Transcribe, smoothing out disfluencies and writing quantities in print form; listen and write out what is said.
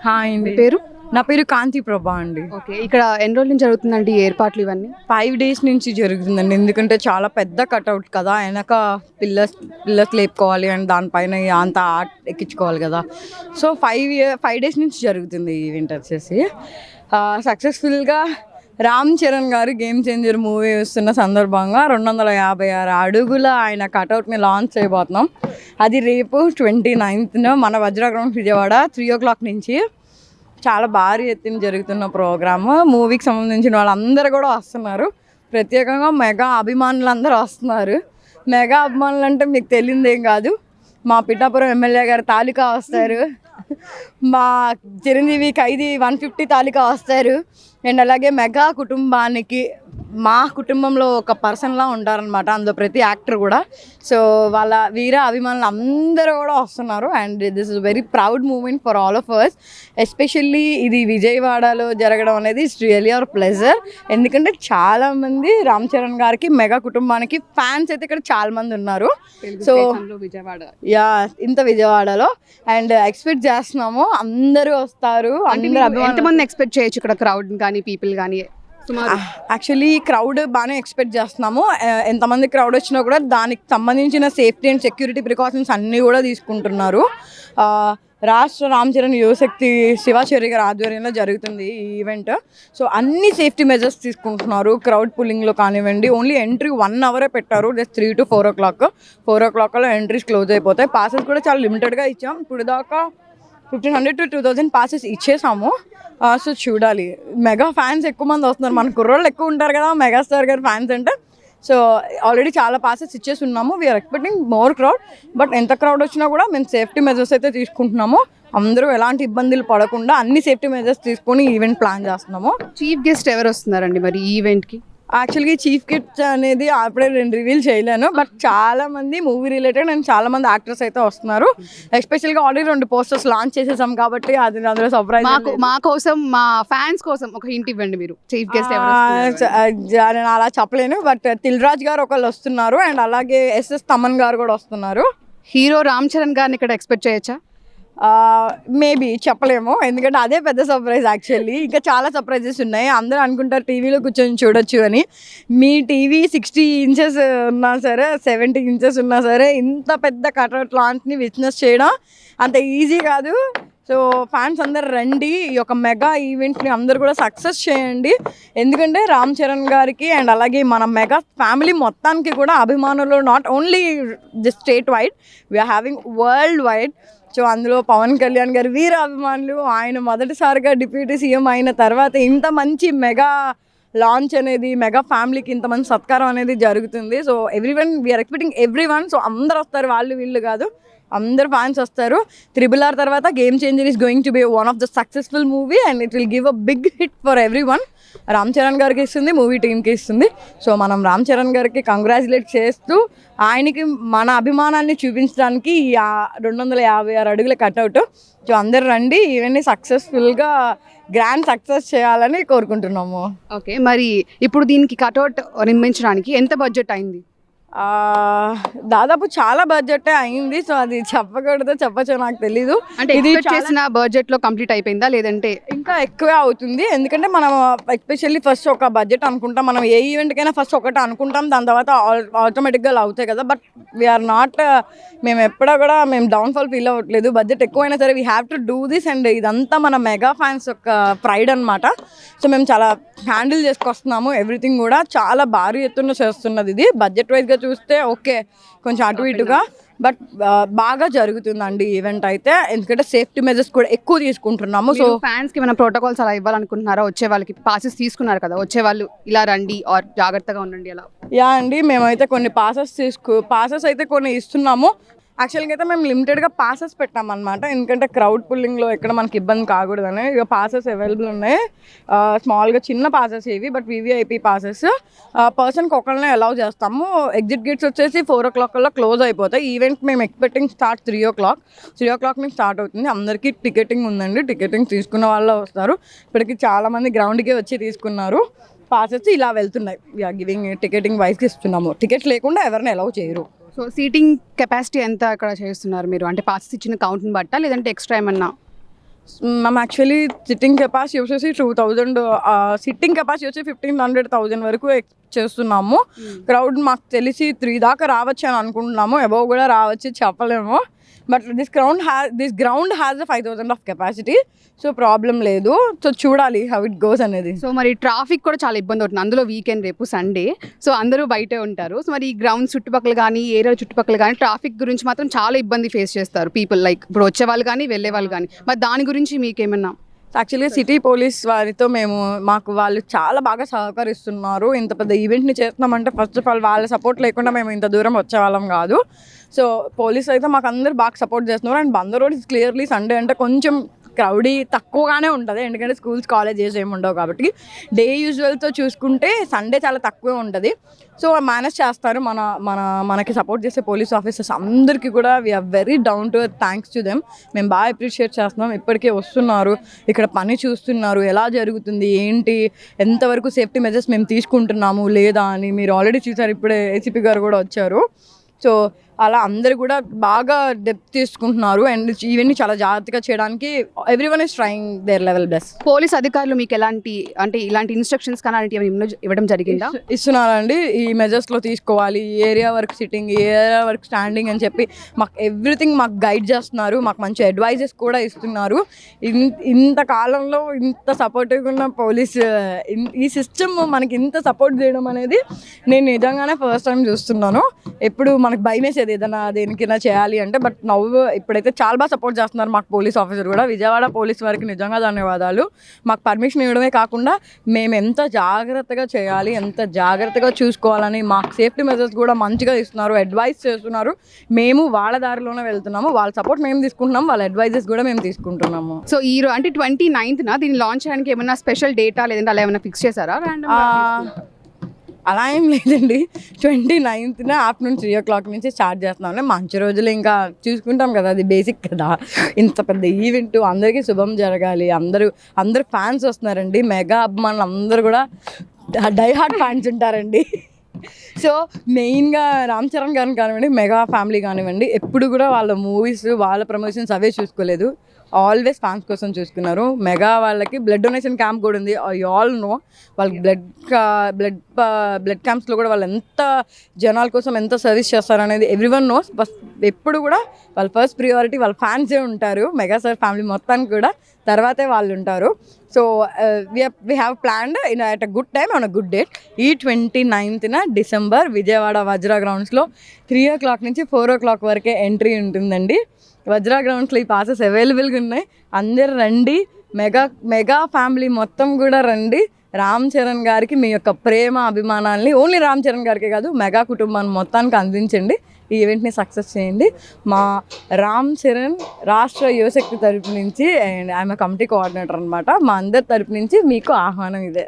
Hi అండి. పేరు? నా పేరు కాంతి ప్రభా అండి. ఓకే. ఇక్కడ ఎన్ని రోజుల నుంచి జరుగుతుందండి ఈ ఏర్పాట్లు ఇవన్నీ? 5 days నుంచి జరుగుతుందండి. ఎందుకంటే చాలా పెద్ద కట్అవుట్ కదా, వెనక పిల్లర్స్ లేపుకోవాలి అండ్ దానిపైన అంత ఆర్ట్ ఎక్కించుకోవాలి కదా. సో 5 days నుంచి జరుగుతుంది ఈ ఈవెంట్ వచ్చేసి. సక్సెస్ఫుల్గా రామ్ చరణ్ గారు గేమ్ చేంజర్ మూవీ వస్తున్న సందర్భంగా 256 అడుగుల ఆయన కట్అవుట్ని లాంచ్ చేయబోతున్నాం. అది రేపు 29th మన వజ్ర గ్రౌండ్ విజయవాడ 3 o'clock నుంచి చాలా భారీ ఎత్తున జరుగుతున్న ప్రోగ్రాము. మూవీకి సంబంధించిన వాళ్ళందరూ కూడా వస్తున్నారు. ప్రత్యేకంగా మెగా అభిమానులు అందరూ వస్తున్నారు. మెగా అభిమానులు అంటే మీకు తెలియదేం కాదు, మా పిఠాపురం ఎమ్మెల్యే గారు తాలూకా వస్తారు, మా చిరంజీవి ఖైదీ 150 తాలూకా వస్తారు, అండ్ అలాగే మెగా కుటుంబానికి మా కుటుంబంలో ఒక పర్సన్లా ఉంటారనమాట అందులో ప్రతి యాక్టర్ కూడా. సో వాళ్ళ వీర అభిమానులు అందరూ కూడా వస్తున్నారు and this is very proud moment for all of us. Especially ఇది విజయవాడలో జరగడం అనేది ఇట్స్ రియల్లీ అవర్ ప్లెజర్. ఎందుకంటే చాలామంది రామ్ చరణ్ గారికి మెగా కుటుంబానికి ఫ్యాన్స్ అయితే ఇక్కడ చాలామంది ఉన్నారు. సో విజయవాడ ఇంత విజయవాడలో అండ్ ఎక్స్పెక్ట్ చేస్తున్నాము అందరూ వస్తారు. ఎంతమంది ఎక్స్పెక్ట్ చేయొచ్చు ఇక్కడ క్రౌడ్ కానీ పీపుల్ కానీ? యాక్చువల్లీ క్రౌడ్ బాగానే ఎక్స్పెక్ట్ చేస్తున్నాము. ఎంతమంది క్రౌడ్ వచ్చినా కూడా దానికి సంబంధించిన సేఫ్టీ అండ్ సెక్యూరిటీ ప్రికాషన్స్ అన్నీ కూడా తీసుకుంటున్నారు. రాష్ట్ర రామ్ చరణ్ యువశక్తి శివాచార్య గారి ఆధ్వర్యంలో జరుగుతుంది ఈ ఈవెంట్. సో అన్ని సేఫ్టీ మెజర్స్ తీసుకుంటున్నారు. క్రౌడ్ పుల్లింగ్లో కానివ్వండి, ఓన్లీ ఎంట్రీ 1 hour పెట్టారు, జస్ట్ 3 to 4 o'clock. 4 o'clockలో ఎంట్రీస్ క్లోజ్ అయిపోతాయి. పాసెస్ కూడా చాలా లిమిటెడ్గా ఇచ్చాం. ఇప్పుడు దాకా 1500 to 2000 పాసెస్ ఇచ్చేసాము. సో చూడాలి, మెగా ఫ్యాన్స్ ఎక్కువ మంది వస్తున్నారు. మన కుర్రోళ్ళు ఎక్కువ ఉంటారు కదా మెగాస్టార్ గారి ఫ్యాన్స్ అంటే. సో ఆల్రెడీ చాలా పాసెస్ ఇచ్చేసి ఉన్నాము. We are expecting more crowd. But ఎంత క్రౌడ్ వచ్చినా కూడా మేము సేఫ్టీ మెజర్స్ అయితే తీసుకుంటున్నాము. అందరూ ఎలాంటి ఇబ్బందులు పడకుండా అన్ని సేఫ్టీ మెజర్స్ తీసుకొని ఈవెంట్ ప్లాన్ చేస్తున్నాము. చీఫ్ గెస్ట్ ఎవరు వస్తున్నారండి మరి ఈ ఈవెంట్కి? యాక్చువల్గా చీఫ్ గెస్ట్ అనేది అప్పుడే నేను రివీల్ చేయలేను, బట్ చాలామంది మూవీ రిలేటెడ్ అండ్ చాలామంది యాక్టర్స్ అయితే వస్తున్నారు. ఎస్పెషల్గా ఆల్రెడీ 2 posters లాంచ్ చేసేసాం కాబట్టి అది అందులో సర్ప్రైజ్. మా కోసం, మా ఫ్యాన్స్ కోసం ఒక హింట్ ఇవ్వండి మీరు. చీఫ్ గెస్ట్ నేను అలా చెప్పలేను, బట్ దిల్ రాజు గారు ఒకళ్ళు వస్తున్నారు అండ్ అలాగే ఎస్ఎస్ తమన్ గారు కూడా వస్తున్నారు. హీరో రామ్ చరణ్ గారిని ఇక్కడ ఎక్స్పెక్ట్ చేయొచ్చా? మేబీ చెప్పలేము, ఎందుకంటే అదే పెద్ద సర్ప్రైజ్. యాక్చువల్లీ ఇంకా చాలా సర్ప్రైజెస్ ఉన్నాయి. అందరూ అనుకుంటారు టీవీలో కూర్చొని చూడొచ్చు అని. మీ టీవీ 60 inches ఉన్నా సరే, 70 inches ఉన్నా సరే, ఇంత పెద్ద కట్అవుట్ లాంచ్ని విట్నెస్ చేయడం అంత ఈజీ కాదు. సో ఫ్యాన్స్ అందరు రండి, ఈ యొక్క మెగా ఈవెంట్ని అందరూ కూడా సక్సెస్ చేయండి. ఎందుకంటే రామ్ చరణ్ గారికి అండ్ అలాగే మన మెగా ఫ్యామిలీ మొత్తానికి కూడా అభిమానులు not only the state wide, we are having world wide. So అందులో పవన్ కళ్యాణ్ గారు వీర అభిమానులు. ఆయన మొదటిసారిగా డిప్యూటీ సీఎం అయిన తర్వాత ఇంత మంచి మెగా లాంచ్ అనేది, మెగా ఫ్యామిలీకి ఇంత మంచి సత్కారం అనేది జరుగుతుంది. So everyone, we are expecting everyone. So అందరు వస్తారు, వాళ్ళు వీళ్ళు కాదు, అందరు ఫ్యాన్స్ వస్తారు. RRR తర్వాత game changer is going to be one of the successful movie and it will give a big hit for everyone. Ram Charan గారికి ఇస్తుంది, మూవీ టీమ్కి ఇస్తుంది. సో మనం రామ్ చరణ్ గారికి కంగ్రాచులేట్ చేస్తూ ఆయనకి మన అభిమానాన్ని చూపించడానికి 256 అడుగుల కట్అవుట్. సో అందరు రండి, ఇవన్నీ సక్సెస్ఫుల్గా గ్రాండ్ సక్సెస్ చేయాలని కోరుకుంటున్నాము. ఓకే, మరి ఇప్పుడు దీనికి కట్అవుట్ నిర్మించడానికి ఎంత బడ్జెట్ అయింది? దాదాపు చాలా బడ్జెట్ అయింది. సో అది చెప్పచ్చో నాకు తెలీదు. అంటే ఇది చేసిన బడ్జెట్ లో కంప్లీట్ అయిపోయిందా లేదంటే ఇంకా ఎక్కువే అవుతుంది? ఎందుకంటే మనం ఎస్పెషల్లీ ఫస్ట్ ఒక బడ్జెట్ అనుకుంటాం. మనం ఏ ఈవెంట్కైనా ఫస్ట్ ఒకటి అనుకుంటాం, దాని తర్వాత ఆటోమేటిక్గా అవుతాయి కదా. బట్ వీఆర్ నాట్, మేము ఎప్పుడూ కూడా మేము డౌన్ఫాల్ ఫీల్ అవ్వట్లేదు. బడ్జెట్ ఎక్కువైనా సరే we have to do this. And ఇదంతా మన మెగా ఫ్యాన్స్ యొక్క ప్రైడ్ అనమాట. సో మేము చాలా హ్యాండిల్ చేసుకొస్తున్నాము. ఎవ్రీథింగ్ కూడా చాలా భారీ ఎత్తున చేస్తున్నది. ఇది బడ్జెట్ వైజ్గా చూస్తే ఓకే, కొంచెం అటు ఇటుగా, బట్ బాగా జరుగుతుందండి ఈవెంట్ అయితే. ఎందుకంటే సేఫ్టీ మెజర్స్ కూడా ఎక్కువ తీసుకుంటున్నాము. సో ఫ్యాన్స్కి ఏమైనా ప్రోటోకాల్స్ అలా ఇవ్వాలనుకుంటున్నారా? వచ్చే వాళ్ళకి పాసెస్ తీసుకున్నారు కదా, వచ్చే వాళ్ళు ఇలా రండి ఆర్ జాగ్రత్తగా ఉండండి అలా? యా అండి, మేమైతే కొన్ని పాసెస్ అయితే కొన్ని ఇస్తున్నాము. యాక్చువల్గా అయితే మేము లిమిటెడ్గా పాసెస్ పెట్టామన్నమాట. ఎందుకంటే క్రౌడ్ పుల్లింగ్లో ఎక్కడ మనకి ఇబ్బంది కాకూడదని ఇక పాసెస్ అవైలబుల్ ఉన్నాయి. స్మాల్గా చిన్న పాసెస్ ఇవి, బట్ VVIP పాసెస్ పర్సన్కి ఒకళ్ళనే అలౌ చేస్తాము. ఎగ్జిట్ గేట్స్ వచ్చేసి 4 o'clock క్లోజ్ అయిపోతాయి. ఈవెంట్ మేము ఎక్స్పెక్టింగ్ స్టార్ట్ 3 o'clock. 3 o'clock నుంచి స్టార్ట్ అవుతుంది. అందరికీ టికెటింగ్ ఉందండి. టికెటింగ్ తీసుకున్న వాళ్ళు వస్తారు. ఇప్పటికి చాలామంది గ్రౌండ్కే వచ్చి తీసుకున్నారు. పాసెస్ ఇలా వెళ్తున్నాయి. వీఆర్ గివింగ్ టికెటింగ్ వైజ్కి ఇస్తున్నాము. టికెట్స్ లేకుండా ఎవరిని అలౌ చేయరు. సో సీటింగ్ కెపాసిటీ ఎంత అక్కడ చేస్తున్నారు మీరు? అంటే పాసెస్ ఇచ్చిన కౌంట్ని బట్టా లేదంటే ఎక్స్ట్రా ఏమన్నా? మేము యాక్చువల్లీ సిట్టింగ్ కెపాసిటీ వచ్చేసి 2000, సిట్టింగ్ కెపాసిటీ వచ్చి 1500 వరకు చేస్తున్నాము. క్రౌడ్ మాకు తెలిసి 3 దాకా రావచ్చు అని అనుకుంటున్నాము. అబౌవ్ కూడా రావచ్చు, చెప్పలేము. But this ground has 5000 of capacity. So problem లేదు. సో చూడాలి హౌ ఇట్ గోస్ అనేది. సో మరి ట్రాఫిక్ కూడా చాలా ఇబ్బంది అవుతుంది, అందులో వీకెండ్ రేపు సండే, సో అందరూ బయటే ఉంటారు. సో మరి ఈ గ్రౌండ్ చుట్టుపక్కల కానీ ఏరియా చుట్టుపక్కల కానీ ట్రాఫిక్ గురించి మాత్రం చాలా ఇబ్బంది ఫేస్ చేస్తారు పీపుల్, లైక్ ఇప్పుడు వచ్చే వాళ్ళు కానీ వెళ్ళే వాళ్ళు కానీ. మరి దాని గురించి మీకేమన్నా? యాక్చువల్గా సిటీ పోలీస్ వారితో మాకు వాళ్ళు చాలా బాగా సహకరిస్తున్నారు. ఇంత పెద్ద ఈవెంట్ని చేస్తున్నామంటే ఫస్ట్ ఆఫ్ ఆల్ వాళ్ళ సపోర్ట్ లేకుండా మేము ఇంత దూరం వచ్చేవాళ్ళం కాదు. సో పోలీస్ అయితే మాకు అందరు బాగా సపోర్ట్ చేస్తున్నారు. And Bandar road is clearly Sunday అంటే కొంచెం క్రౌడీ తక్కువగానే ఉంటుంది, ఎందుకంటే స్కూల్స్ కాలేజెస్ ఏమి ఉండవు కాబట్టి. డే యూజువల్తో చూసుకుంటే సండే చాలా తక్కువే ఉంటుంది. సో మేనేజ్ చేస్తారు మనకి సపోర్ట్ చేసే పోలీస్ ఆఫీసర్స్ అందరికీ కూడా we are very down to earth, thanks to them. మేము బాగా అప్రిషియేట్ చేస్తున్నాం. ఇప్పటికే వస్తున్నారు, ఇక్కడ పని చూస్తున్నారు, ఎలా జరుగుతుంది ఏంటి, ఎంతవరకు సేఫ్టీ మెజర్స్ మేము తీసుకుంటున్నాము లేదా అని మీరు ఆల్రెడీ చూసారు. ఇప్పుడే ఏసీపీ గారు కూడా వచ్చారు. సో అలా అందరు కూడా బాగా డెప్త్ తీసుకుంటున్నారు. అండ్ ఇవన్నీ చాలా జాగ్రత్తగా చేయడానికి everyone is trying their level best. Police అధికారులు మీకు ఎలాంటి అంటే ఇలాంటి ఇన్స్ట్రక్షన్స్ కానీ అలాంటివి ఇవ్వడం జరిగిందా? ఇస్తున్నారండి. ఈ మెజర్స్లో తీసుకోవాలి, ఈ ఏరియా వర్క్ సిట్టింగ్, ఈ ఏరియా వర్క్ స్టాండింగ్ అని చెప్పి మాకు ఎవ్రీథింగ్ మాకు గైడ్ చేస్తున్నారు. మాకు మంచి అడ్వైజెస్ కూడా ఇస్తున్నారు. ఇంత కాలంలో ఇంత సపోర్టివ్గా ఉన్న పోలీస్, ఈ సిస్టమ్ మనకి ఇంత సపోర్ట్ చేయడం అనేది నేను నిజంగానే ఫస్ట్ టైం చూస్తున్నాను. ఎప్పుడు మనకు భయం వేసేది ఏదైనా దేనికైనా చేయాలి అంటే, బట్ నవ్వు ఇప్పుడైతే చాలా బాగా సపోర్ట్ చేస్తున్నారు మాకు పోలీస్ ఆఫీసర్ కూడా. విజయవాడ పోలీస్ వారికి నిజంగా ధన్యవాదాలు. మాకు పర్మిషన్ ఇవ్వడమే కాకుండా మేము ఎంత జాగ్రత్తగా చేయాలి, ఎంత జాగ్రత్తగా చూసుకోవాలని మాకు సేఫ్టీ మెజర్స్ కూడా మంచిగా ఇస్తున్నారు, అడ్వైస్ చేస్తున్నారు. మేము వాళ్ళ దారిలోనే వెళ్తున్నాము. వాళ్ళ సపోర్ట్ మేము తీసుకుంటున్నాము, వాళ్ళ అడ్వైజెస్ కూడా మేము తీసుకుంటున్నాము. సో ఈ అంటే 29th దీన్ని లాంచ్ చేయడానికి ఏమైనా స్పెషల్ డేటా లేదంటే అలా ఏమైనా ఫిక్స్ చేశారా? అలా ఏం లేదండి. 29th ఆఫ్టర్నూన్ 3 o'clock నుంచి స్టార్ట్ చేస్తున్నాం. మంచి రోజులు ఇంకా చూసుకుంటాం కదా, అది బేసిక్ కదా. ఇంత పెద్ద ఈవెంట్ అందరికీ శుభం జరగాలి. అందరు ఫ్యాన్స్ వస్తున్నారండి, మెగా అభిమానులు అందరూ కూడా డై హార్ట్ ఫ్యాన్స్ ఉంటారండి. సో మెయిన్గా రామ్ చరణ్ గారిని కానివ్వండి, మెగా ఫ్యామిలీ కానివ్వండి, ఎప్పుడు కూడా వాళ్ళ మూవీస్ వాళ్ళ ప్రమోషన్స్ అవే చూసుకోలేదు, ఆల్వేస్ ఫ్యాన్స్ కోసం చూసుకున్నారు. మెగా వాళ్ళకి బ్లడ్ డొనేషన్ క్యాంప్ కూడా ఉంది. యూ ఆల్ నో వాళ్ళకి బ్లడ్ క్యాంప్స్లో కూడా వాళ్ళు ఎంత జనాల కోసం ఎంత సర్వీస్ చేస్తారనేది ఎవ్రీవన్ నోస్. బస్ ఎప్పుడు కూడా వాళ్ళ ఫస్ట్ ప్రియారిటీ వాళ్ళ ఫ్యాన్సే ఉంటారు. మెగా సార్ ఫ్యామిలీ మొత్తానికి కూడా తర్వాతే వాళ్ళు ఉంటారు. So we have planned at a good time on a good date. ఈ 29th డిసెంబర్ విజయవాడ వజ్రా గ్రౌండ్స్లో 3 o'clock నుంచి 4 o'clock వరకే ఎంట్రీ ఉంటుందండి. వజ్రా గ్రౌండ్స్లో ఈ పాసెస్ అవైలబుల్గా ఉన్నాయి. అందరు రండి, మెగా ఫ్యామిలీ మొత్తం కూడా రండి. రామ్ చరణ్ గారికి మీ యొక్క ప్రేమ అభిమానాల్ని ఓన్లీ రామ్ చరణ్ గారికే కాదు మెగా కుటుంబాన్ని మొత్తానికి అందించండి. ఈ ఈవెంట్ని సక్సెస్ చేయండి. మా రామ్ చరణ్ రాష్ట్ర యువశక్తి తరపు నుంచి అండ్ ఐఎమ్ కమిటీ కోఆర్డినేటర్ అనమాట. మా అందరి తరపు నుంచి మీకు ఆహ్వానం ఇదే.